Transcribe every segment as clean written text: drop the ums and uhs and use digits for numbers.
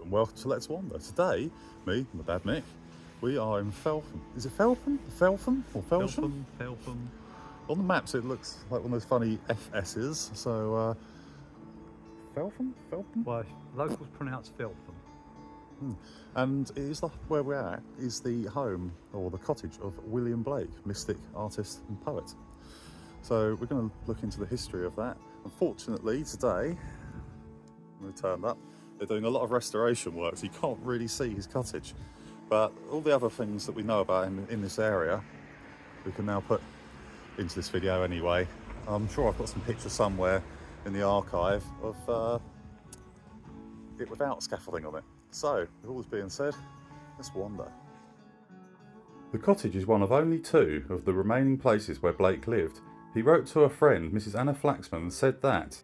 and welcome to Let's Wander. Today, me and my dad Nick, we are in Felpham. Is it Felpham? Felpham or Felsham? Felpham. On the maps it looks like one of those funny FS's, so Felpham? Well, locals pronounce Felpham. And it is where we're at is the home or the cottage of William Blake, mystic, artist and poet. So we're going to look into the history of that. Unfortunately today, when we turned up, they're doing a lot of restoration work, so you can't really see his cottage. But all the other things that we know about in this area, we can now put into this video anyway. I'm sure I've got some pictures somewhere in the archive of it without scaffolding on it. So, with all this being said, let's wander. The cottage is one of only two of the remaining places where Blake lived. He wrote to a friend, Mrs. Anna Flaxman, and said that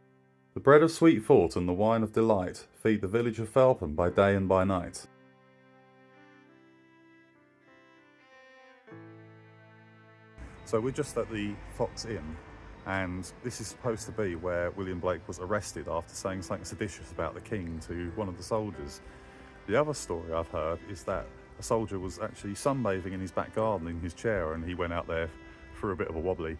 the bread of sweet thought and the wine of delight feed the village of Felpham by day and by night. So we're just at the Fox Inn, and this is supposed to be where William Blake was arrested after saying something seditious about the king to one of the soldiers. The other story I've heard is that a soldier was actually sunbathing in his back garden in his chair, and he went out there for a bit of a wobbly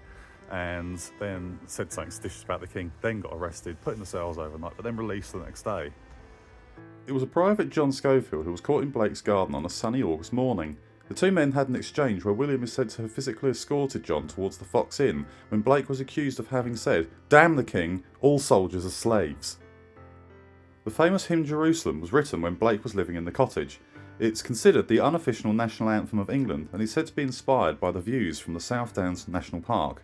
and then said something seditious about the king, then got arrested, put in the cells overnight, but then released the next day. It was a private John Schofield who was caught in Blake's garden on a sunny August morning. The two men had an exchange where William is said to have physically escorted John towards the Fox Inn when Blake was accused of having said, "Damn the king, all soldiers are slaves." The famous hymn Jerusalem was written when Blake was living in the cottage. It's considered the unofficial national anthem of England and is said to be inspired by the views from the South Downs National Park.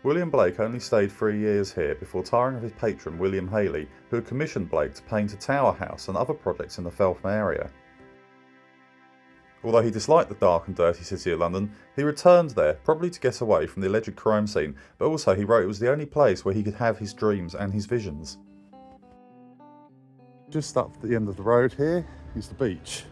William Blake only stayed 3 years here before tiring of his patron William Haley, who had commissioned Blake to paint a tower house and other projects in the Felpham area. Although he disliked the dark and dirty city of London, he returned there, probably to get away from the alleged crime scene, but also he wrote it was the only place where he could have his dreams and his visions. Just up at the end of the road here is the beach.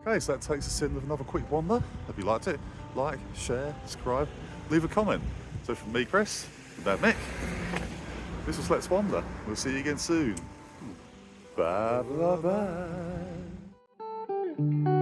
Okay, so that takes us in with another quick wander. If you liked it, like, share, subscribe, leave a comment. So from me, Chris, and Dad Nick, this was Let's Wander. We'll see you again soon. Bye bye bye.